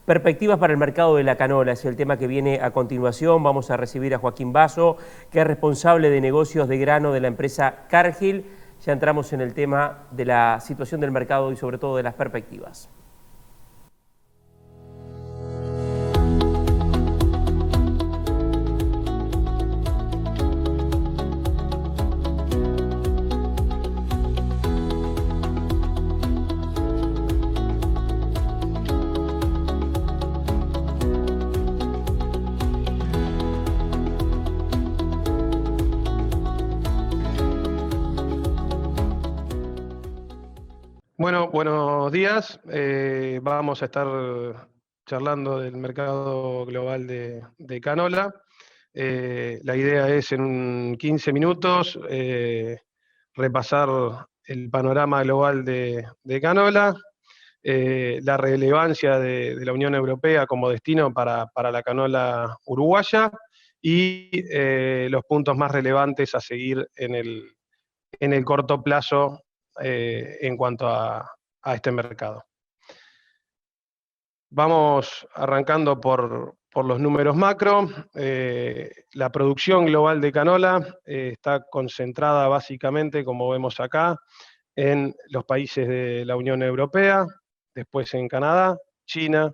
Perspectivas para el mercado de la canola es el tema que viene a continuación. Vamos a recibir a Joaquín Basso, que es responsable de negocios de grano de la empresa Cargill. Ya entramos en el tema de la situación del mercado y sobre todo de las perspectivas. Bueno, buenos días. Vamos a estar charlando del mercado global de canola. La idea es en 15 minutos repasar el panorama global de canola, la relevancia de la Unión Europea como destino para la canola uruguaya y los puntos más relevantes a seguir en el corto plazo en cuanto a este mercado. Vamos arrancando por los números macro. La producción global de canola está concentrada básicamente, como vemos acá, en los países de la Unión Europea, después en Canadá, China,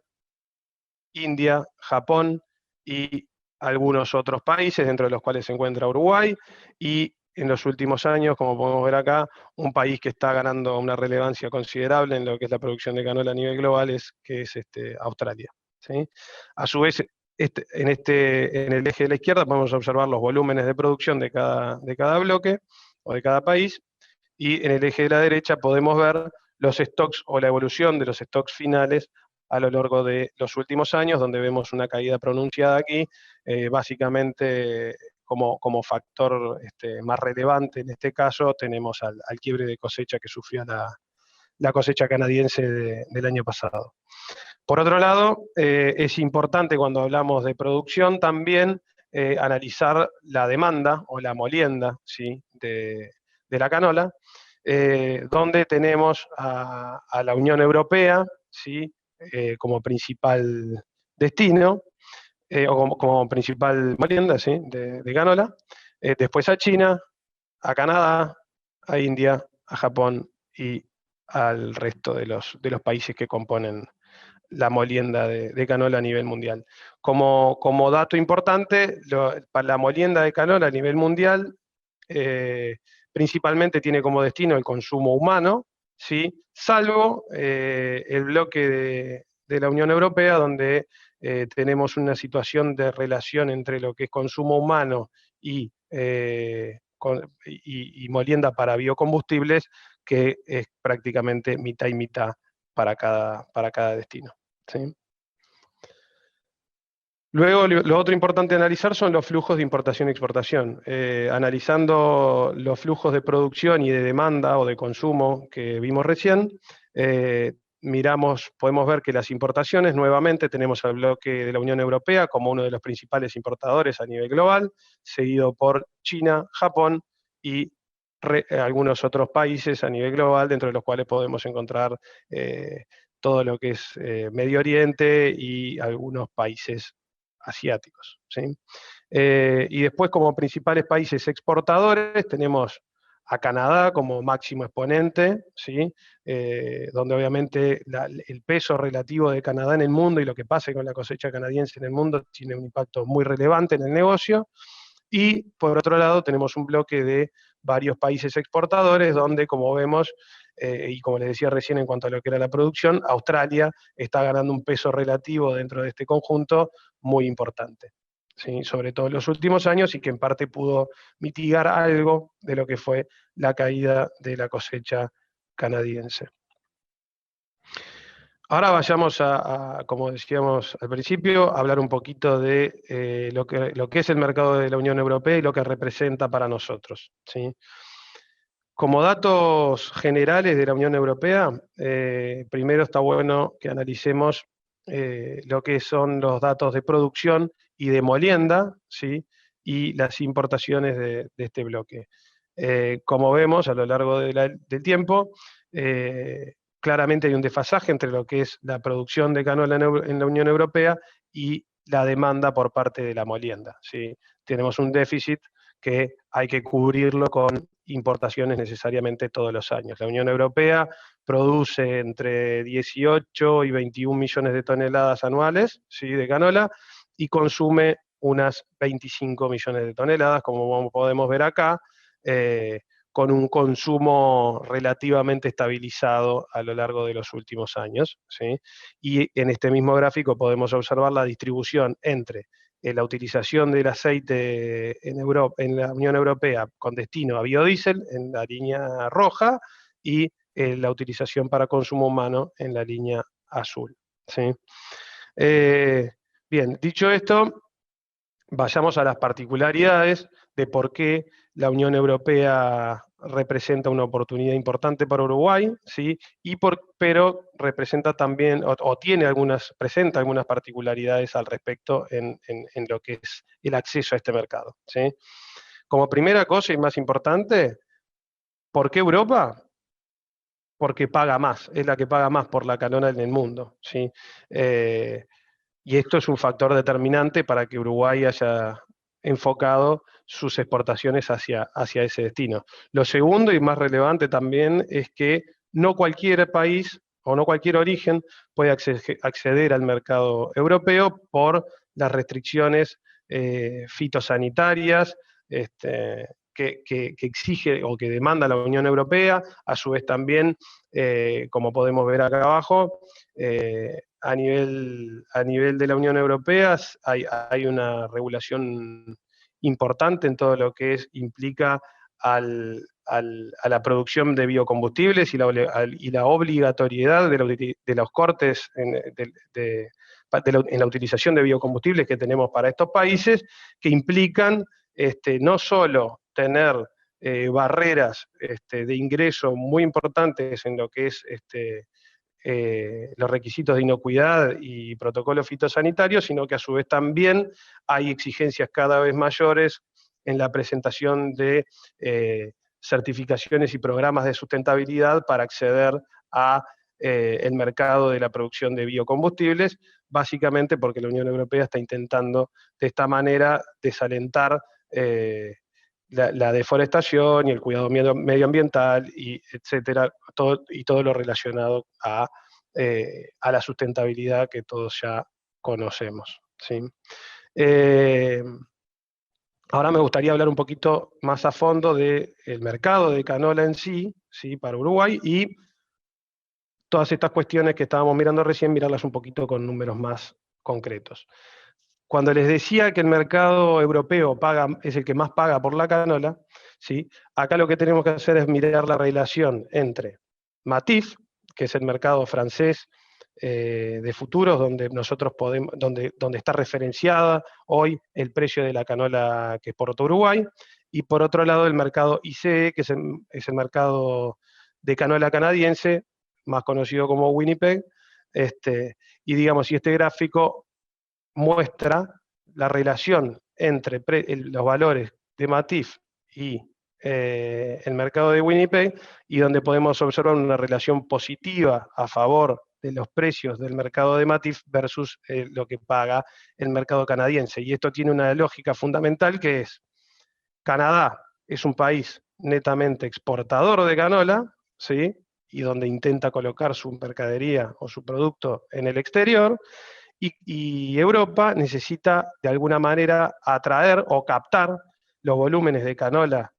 India, Japón y algunos otros países, dentro de los cuales se encuentra Uruguay, y en los últimos años, como podemos ver acá, un país que está ganando una relevancia considerable en lo que es la producción de canola a nivel global es Australia, ¿sí? A su vez, en el eje de la izquierda podemos observar los volúmenes de producción de cada bloque o de cada país, y en el eje de la derecha podemos ver los stocks o la evolución de los stocks finales a lo largo de los últimos años, donde vemos una caída pronunciada aquí, básicamente como factor más relevante en este caso tenemos al quiebre de cosecha que sufrió la cosecha canadiense del año pasado. Por otro lado, es importante cuando hablamos de producción también analizar la demanda o la molienda, ¿sí?, de la canola, donde tenemos a la Unión Europea, ¿sí?, como principal destino, o como principal molienda, ¿sí?, de canola, después a China, a Canadá, a India, a Japón y al resto de los países que componen la molienda de canola a nivel mundial. Como dato importante, para la molienda de canola a nivel mundial, principalmente tiene como destino el consumo humano, ¿sí?, salvo el bloque de la Unión Europea, donde tenemos una situación de relación entre lo que es consumo humano y molienda para biocombustibles, que es prácticamente mitad y mitad para cada destino, ¿sí? Luego, lo otro importante a analizar son los flujos de importación y exportación. Analizando los flujos de producción y de demanda o de consumo que vimos recién, podemos ver que las importaciones, nuevamente tenemos al bloque de la Unión Europea como uno de los principales importadores a nivel global, seguido por China, Japón y algunos otros países a nivel global, dentro de los cuales podemos encontrar todo lo que es Medio Oriente y algunos países asiáticos, ¿sí? Y después, como principales países exportadores, tenemos a Canadá como máximo exponente, ¿sí?, donde obviamente el peso relativo de Canadá en el mundo y lo que pase con la cosecha canadiense en el mundo tiene un impacto muy relevante en el negocio. Y por otro lado tenemos un bloque de varios países exportadores donde, como vemos, y como les decía recién en cuanto a lo que era la producción, Australia está ganando un peso relativo dentro de este conjunto muy importante, ¿sí?, sobre todo en los últimos años, y que en parte pudo mitigar algo de lo que fue la caída de la cosecha canadiense. Ahora vayamos como decíamos al principio, a hablar un poquito de lo que es el mercado de la Unión Europea y lo que representa para nosotros, ¿sí? Como datos generales de la Unión Europea, primero está bueno que analicemos lo que son los datos de producción y de molienda, ¿sí?, y las importaciones de este bloque. Como vemos a lo largo del tiempo, claramente hay un desfasaje entre lo que es la producción de canola en la Unión Europea y la demanda por parte de la molienda, ¿sí? Tenemos un déficit que hay que cubrirlo con importaciones necesariamente todos los años. La Unión Europea produce entre 18 y 21 millones de toneladas anuales, ¿sí?, de canola, y consume unas 25 millones de toneladas, como podemos ver acá, con un consumo relativamente estabilizado a lo largo de los últimos años, ¿sí? Y en este mismo gráfico podemos observar la distribución entre la utilización del aceite en la Unión Europea con destino a biodiesel, en la línea roja, y la utilización para consumo humano en la línea azul, ¿sí? Bien, dicho esto, vayamos a las particularidades de por qué la Unión Europea representa una oportunidad importante para Uruguay, ¿sí? Pero representa también, presenta algunas particularidades al respecto en lo que es el acceso a este mercado, ¿sí? Como primera cosa y más importante, ¿por qué Europa? Porque paga más, es la que paga más por la canola en el mundo, ¿sí? Y esto es un factor determinante para que Uruguay haya enfocado sus exportaciones hacia ese destino. Lo segundo y más relevante también es que no cualquier país o no cualquier origen puede acceder al mercado europeo por las restricciones fitosanitarias que exige o que demanda la Unión Europea. A su vez también, como podemos ver acá abajo, a nivel de la Unión Europea hay una regulación importante en todo lo que implica a la producción de biocombustibles y la obligatoriedad de los cortes en la utilización de biocombustibles que tenemos para estos países, que implican no solo tener barreras de ingreso muy importantes en lo que es los requisitos de inocuidad y protocolos fitosanitarios, sino que a su vez también hay exigencias cada vez mayores en la presentación de certificaciones y programas de sustentabilidad para acceder a el mercado de la producción de biocombustibles, básicamente porque la Unión Europea está intentando de esta manera desalentar la deforestación y el cuidado medioambiental, y etcétera, todo lo relacionado a la sustentabilidad que todos ya conocemos, ¿sí? Ahora me gustaría hablar un poquito más a fondo del mercado de canola en sí, ¿sí?, para Uruguay, y todas estas cuestiones que estábamos mirando recién, mirarlas un poquito con números más concretos. Cuando les decía que el mercado europeo es el que más paga por la canola, ¿sí?, acá lo que tenemos que hacer es mirar la relación entre Matif, que es el mercado francés de futuros, donde donde está referenciada hoy el precio de la canola que exporta Uruguay, y por otro lado el mercado ICE, que es el mercado de canola canadiense, más conocido como Winnipeg, y digamos, si este gráfico muestra la relación entre los valores de Matif y el mercado de Winnipeg, y donde podemos observar una relación positiva a favor de los precios del mercado de Matif versus lo que paga el mercado canadiense. Y esto tiene una lógica fundamental, que es: Canadá es un país netamente exportador de canola, ¿sí?, y donde intenta colocar su mercadería o su producto en el exterior, y Europa necesita de alguna manera atraer o captar los volúmenes de canola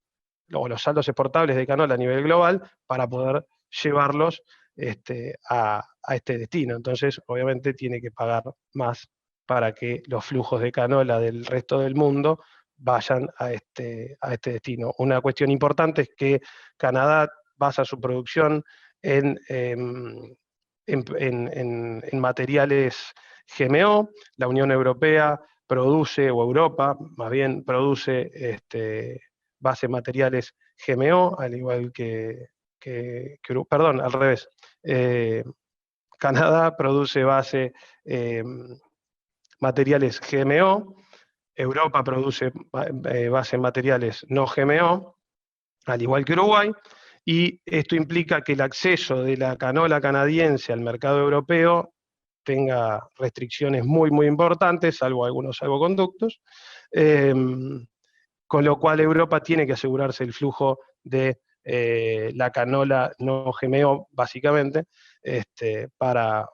o los saldos exportables de canola a nivel global para poder llevarlos a este destino. Entonces, obviamente, tiene que pagar más para que los flujos de canola del resto del mundo vayan a este destino. Una cuestión importante es que Canadá basa su producción en materiales GMO. La Unión Europea produce, o Europa más bien, produce base materiales GMO, al igual perdón, al revés. Canadá produce base materiales GMO, Europa produce base materiales no GMO, al igual que Uruguay, y esto implica que el acceso de la canola canadiense al mercado europeo tenga restricciones muy, muy importantes, salvo algunos salvoconductos, con lo cual Europa tiene que asegurarse el flujo de la canola no GMO, básicamente, para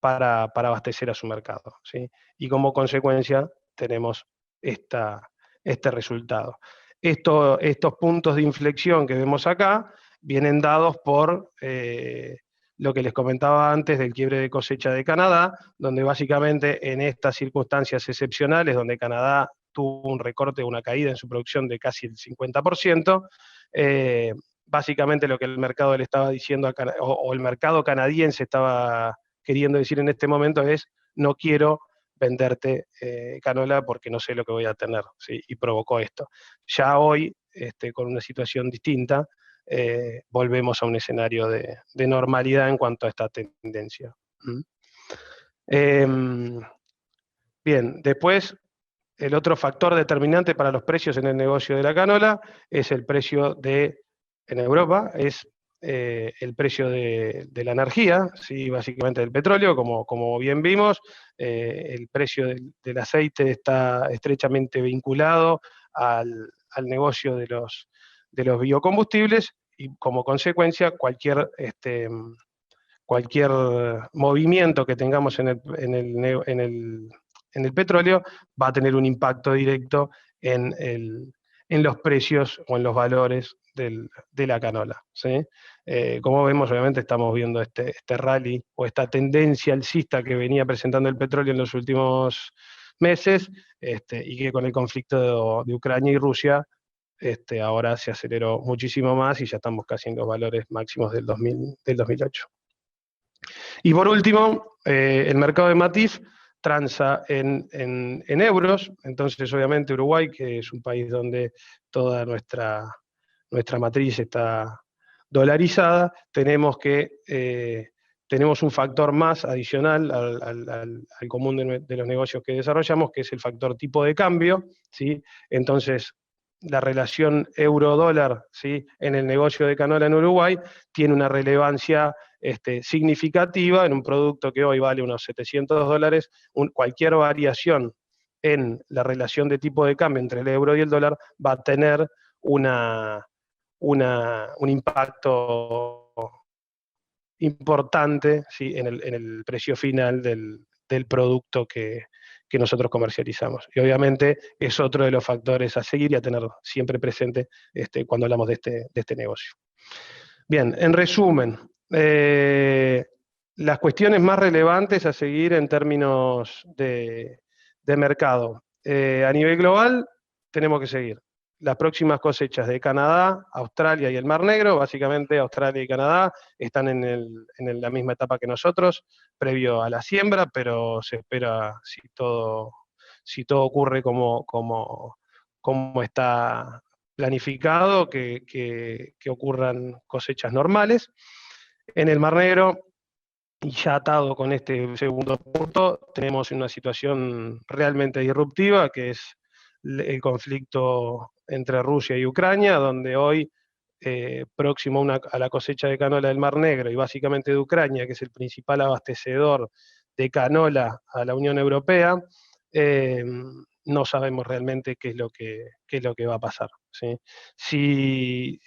abastecer a su mercado, ¿sí? Y como consecuencia tenemos este resultado. Estos puntos de inflexión que vemos acá vienen dados por lo que les comentaba antes del quiebre de cosecha de Canadá, donde básicamente en estas circunstancias excepcionales, donde Canadá tuvo un recorte, una caída en su producción de casi el 50%, básicamente lo que el mercado le estaba diciendo, o el mercado canadiense estaba queriendo decir en este momento es, no quiero venderte canola porque no sé lo que voy a tener, ¿sí? Y provocó esto. Ya hoy, con una situación distinta, volvemos a un escenario de normalidad en cuanto a esta tendencia. Bien, después, el otro factor determinante para los precios en el negocio de la canola es el precio en Europa, es el precio de la energía, ¿sí? Básicamente del petróleo, como bien vimos, el precio del aceite está estrechamente vinculado al negocio de los biocombustibles, y como consecuencia cualquier movimiento que tengamos en el petróleo va a tener un impacto directo en los precios o en los valores de la canola, ¿sí? Como vemos, obviamente estamos viendo este rally o esta tendencia alcista que venía presentando el petróleo en los últimos meses, y que con el conflicto de Ucrania y Rusia ahora se aceleró muchísimo más y ya estamos casi en los valores máximos del 2008. Y por último, el mercado de Matif transa en euros, entonces obviamente Uruguay, que es un país donde toda nuestra matriz está dolarizada, tenemos un factor más adicional al común de los negocios que desarrollamos, que es el factor tipo de cambio, ¿sí? Entonces, la relación euro-dólar, ¿sí?, en el negocio de canola en Uruguay tiene una relevancia significativa en un producto que hoy vale unos $700. Cualquier variación en la relación de tipo de cambio entre el euro y el dólar va a tener un impacto importante, ¿sí?, en el precio final del producto que nosotros comercializamos. Y obviamente es otro de los factores a seguir y a tener siempre presente cuando hablamos de este negocio. Bien, en resumen, las cuestiones más relevantes a seguir en términos de mercado. A nivel global, tenemos que seguir las próximas cosechas de Canadá, Australia y el Mar Negro. Básicamente Australia y Canadá están en la misma etapa que nosotros, previo a la siembra, pero se espera, si todo ocurre como está planificado, que ocurran cosechas normales. En el Mar Negro, y ya atado con este segundo punto, tenemos una situación realmente disruptiva, que es el conflicto entre Rusia y Ucrania, donde hoy, próximo a la cosecha de canola del Mar Negro, y básicamente de Ucrania, que es el principal abastecedor de canola a la Unión Europea, no sabemos realmente qué es lo que va a pasar, ¿sí? Si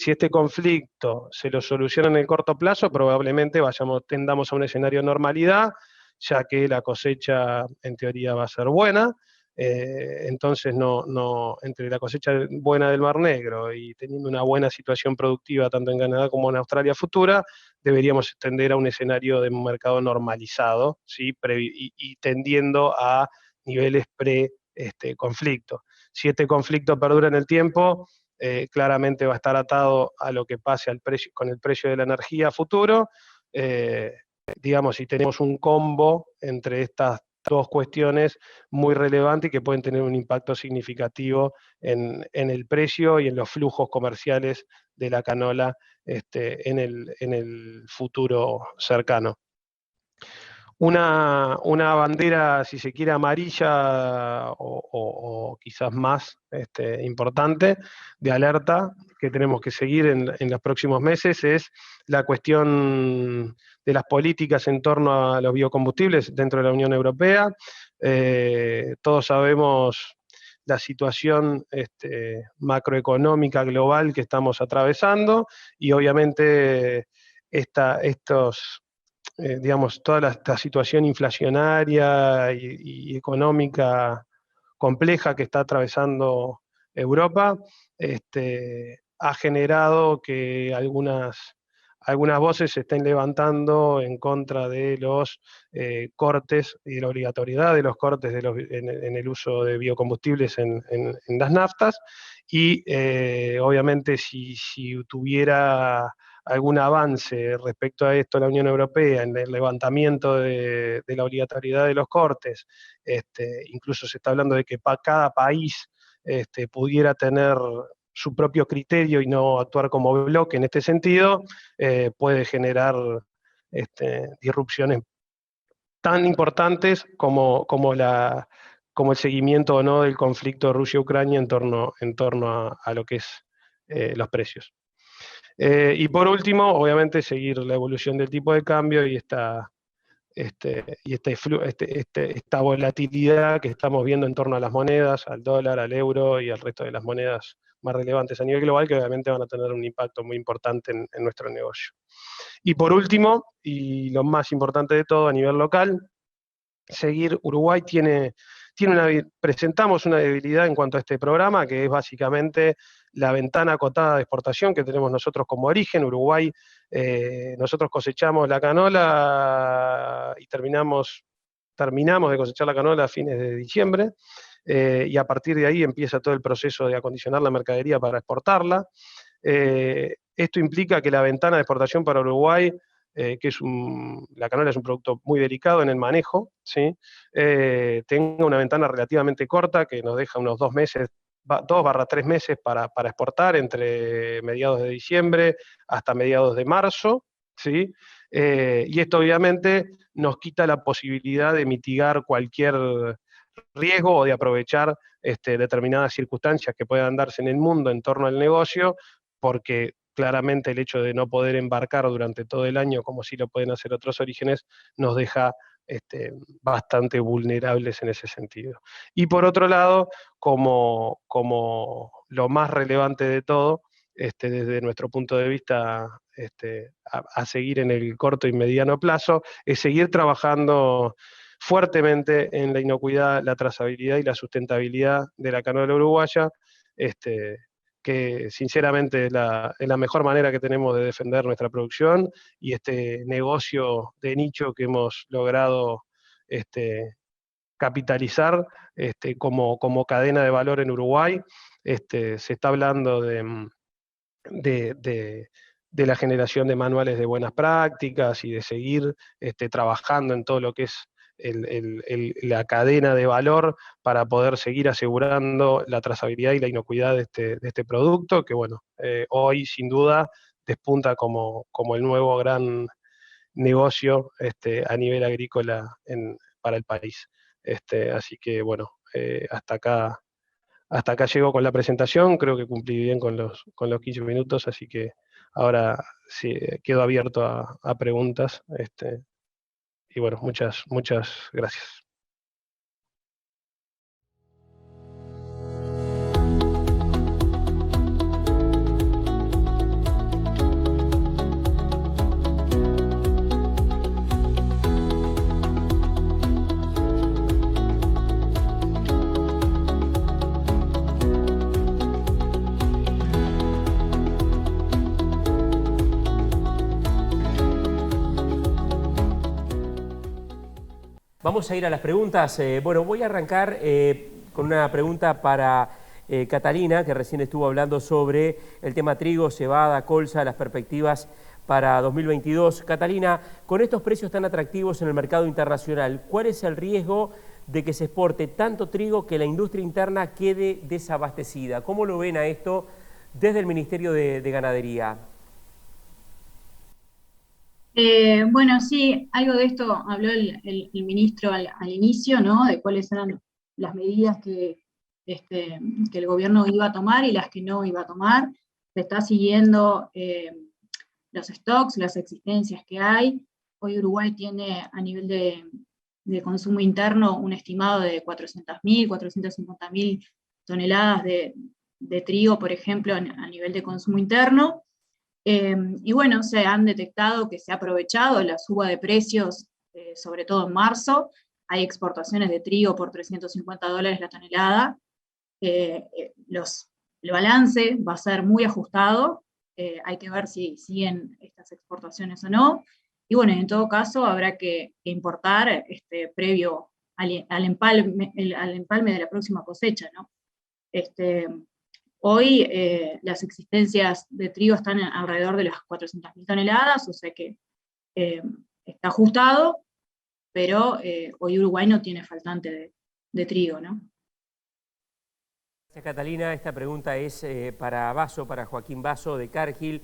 este conflicto se lo soluciona en el corto plazo, probablemente tendamos a un escenario de normalidad, ya que la cosecha en teoría va a ser buena. Entonces, entre la cosecha buena del Mar Negro y teniendo una buena situación productiva tanto en Canadá como en Australia futura, deberíamos tender a un escenario de un mercado normalizado, ¿sí?, y tendiendo a niveles pre-conflicto. Si este conflicto perdura en el tiempo, claramente va a estar atado a lo que pase con el precio de la energía futuro. Digamos, si tenemos un combo entre estas dos cuestiones muy relevantes que pueden tener un impacto significativo en el precio y en los flujos comerciales de la canola en el futuro cercano. Una bandera, si se quiere, amarilla o quizás más importante de alerta que tenemos que seguir en los próximos meses es la cuestión de las políticas en torno a los biocombustibles dentro de la Unión Europea. Todos sabemos la situación macroeconómica global que estamos atravesando, y obviamente toda esta situación inflacionaria y económica compleja que está atravesando Europa, ha generado que algunas voces se estén levantando en contra de los cortes y de la obligatoriedad de los cortes en el uso de biocombustibles en las naftas, y obviamente si tuviera algún avance respecto a esto la Unión Europea en el levantamiento de la obligatoriedad de los cortes, incluso se está hablando de que cada país pudiera tener su propio criterio y no actuar como bloque en este sentido, puede generar disrupciones tan importantes como el seguimiento o no del conflicto Rusia-Ucrania en torno a lo que es los precios. Y por último, obviamente, seguir la evolución del tipo de cambio y esta volatilidad que estamos viendo en torno a las monedas, al dólar, al euro y al resto de las monedas más relevantes a nivel global, que obviamente van a tener un impacto muy importante en nuestro negocio. Y por último, y lo más importante de todo a nivel local, Uruguay presentamos una debilidad en cuanto a este programa, que es básicamente la ventana acotada de exportación que tenemos nosotros como origen. Uruguay, nosotros cosechamos la canola y terminamos de cosechar la canola a fines de diciembre, y a partir de ahí empieza todo el proceso de acondicionar la mercadería para exportarla. Esto implica que la ventana de exportación para Uruguay, la canola es un producto muy delicado en el manejo, ¿sí? Tenga una ventana relativamente corta que nos deja unos 2 meses, 2-3 meses para exportar, entre mediados de diciembre hasta mediados de marzo, ¿sí? Y esto obviamente nos quita la posibilidad de mitigar cualquier riesgo o de aprovechar determinadas circunstancias que puedan darse en el mundo en torno al negocio, porque claramente el hecho de no poder embarcar durante todo el año, como sí lo pueden hacer otros orígenes, nos deja bastante vulnerables en ese sentido. Y por otro lado, como lo más relevante de todo, desde nuestro punto de vista, a seguir en el corto y mediano plazo, es seguir trabajando fuertemente en la inocuidad, la trazabilidad y la sustentabilidad de la canola uruguaya, que sinceramente es la mejor manera que tenemos de defender nuestra producción y este negocio de nicho que hemos logrado capitalizar como cadena de valor en Uruguay. Se está hablando de la generación de manuales de buenas prácticas y de seguir trabajando en todo lo que es la cadena de valor para poder seguir asegurando la trazabilidad y la inocuidad de este producto, que bueno, hoy sin duda despunta como el nuevo gran negocio a nivel agrícola para el país. Así que bueno, hasta acá llego con la presentación, creo que cumplí bien con los 15 minutos, así que ahora sí, quedo abierto a preguntas. Y bueno, muchas gracias. Vamos a ir a las preguntas. Bueno, voy a arrancar con una pregunta para Catalina, que recién estuvo hablando sobre el tema trigo, cebada, colza, las perspectivas para 2022. Catalina, con estos precios tan atractivos en el mercado internacional, ¿cuál es el riesgo de que se exporte tanto trigo que la industria interna quede desabastecida? ¿Cómo lo ven a esto desde el Ministerio de Ganadería? Bueno, sí, algo de esto habló el ministro al inicio, ¿no? De cuáles eran las medidas que el gobierno iba a tomar y las que no iba a tomar. se está siguiendo los stocks, las existencias que hay. Hoy Uruguay tiene a nivel de consumo interno un estimado de 400.000, 450.000 toneladas de trigo, por ejemplo, a nivel de consumo interno. Y bueno, se han detectado que se ha aprovechado la suba de precios, sobre todo en marzo. Hay exportaciones de trigo por $350 la tonelada. El balance va a ser muy ajustado. Hay que ver si siguen estas exportaciones o no. Y bueno, en todo caso habrá que importar previo al empalme de la próxima cosecha, ¿no? Hoy las existencias de trigo están alrededor de las 400.000 toneladas, o sea que está ajustado, pero hoy Uruguay no tiene faltante de trigo, ¿no? Gracias, Catalina. Esta pregunta es para Joaquín Basso de Cargill.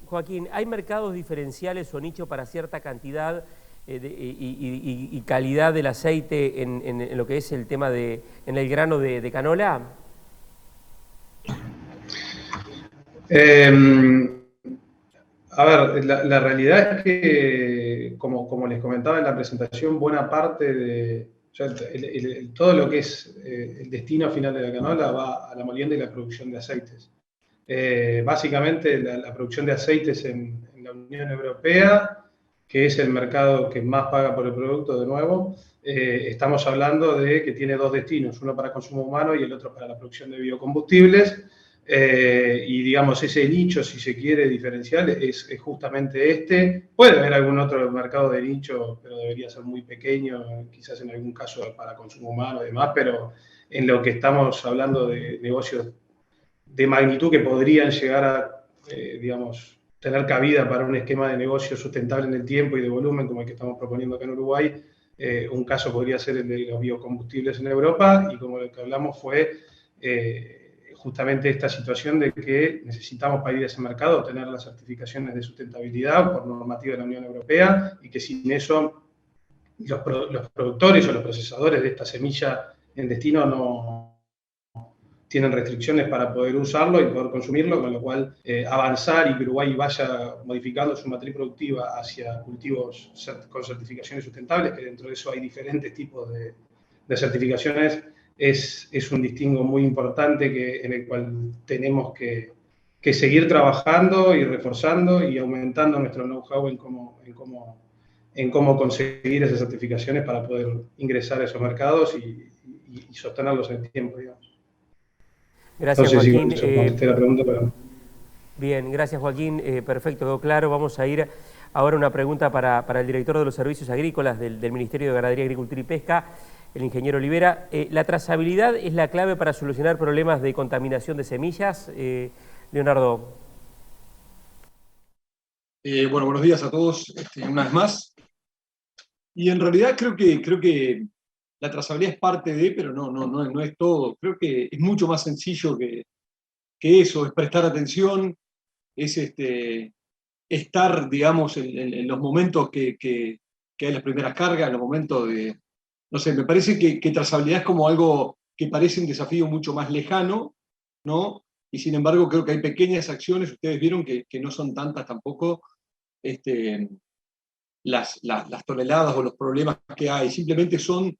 Joaquín, ¿hay mercados diferenciales o nicho para cierta cantidad y calidad del aceite en lo que es el tema en el grano de canola? A ver, la realidad es que, como les comentaba en la presentación, buena parte de todo lo que es el destino final de la canola va a la molienda y la producción de aceites. Básicamente la producción de aceites en la Unión Europea, que es el mercado que más paga por el producto, de nuevo, estamos hablando de que tiene dos destinos, uno para consumo humano y el otro para la producción de biocombustibles. Y digamos, ese nicho, si se quiere, diferencial, es justamente este. Puede haber algún otro mercado de nicho, pero debería ser muy pequeño, quizás en algún caso para consumo humano y demás, pero en lo que estamos hablando de negocios de magnitud que podrían llegar a, digamos, tener cabida para un esquema de negocio sustentable en el tiempo y de volumen como el que estamos proponiendo acá en Uruguay, un caso podría ser el de los biocombustibles en Europa, y como lo que hablamos fue justamente esta situación de que necesitamos, para ir a ese mercado, tener las certificaciones de sustentabilidad por normativa de la Unión Europea, y que sin eso los productores o los procesadores de esta semilla en destino no tienen restricciones para poder usarlo y poder consumirlo, con lo cual avanzar y que Uruguay vaya modificando su matriz productiva hacia cultivos con certificaciones sustentables, que dentro de eso hay diferentes tipos de certificaciones, es un distingo muy importante en el cual tenemos que seguir trabajando y reforzando y aumentando nuestro know-how en cómo conseguir esas certificaciones para poder ingresar a esos mercados y sostenerlos en el tiempo, digamos. Gracias, Entonces, Joaquín. Sí, contesté la pregunta, pero... Bien, gracias, Joaquín. Perfecto, quedó claro. Vamos a ir ahora a una pregunta para el director de los servicios agrícolas del Ministerio de Ganadería, Agricultura y Pesca, el ingeniero Olivera. ¿La trazabilidad es la clave para solucionar problemas de contaminación de semillas? Leonardo. Bueno, buenos días a todos una vez más. Y en realidad creo que la trazabilidad es parte de, pero no es todo. Creo que es mucho más sencillo que eso, es prestar atención, es estar, digamos, en los momentos que hay las primeras cargas, en los momentos de... No sé, me parece que trazabilidad es como algo que parece un desafío mucho más lejano, ¿no? Y sin embargo creo que hay pequeñas acciones, ustedes vieron que no son tantas tampoco las toneladas o los problemas que hay, simplemente son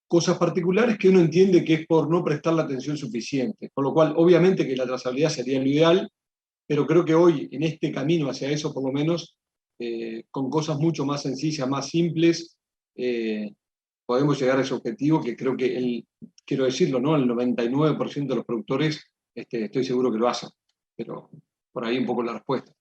cosas particulares que uno entiende que es por no prestar la atención suficiente, con lo cual obviamente que la trazabilidad sería lo ideal, pero creo que hoy en este camino hacia eso por lo menos, con cosas mucho más sencillas, más simples, podemos llegar a ese objetivo que creo que, quiero decirlo, ¿no? El 99% de los productores estoy seguro que lo hacen, pero por ahí un poco la respuesta.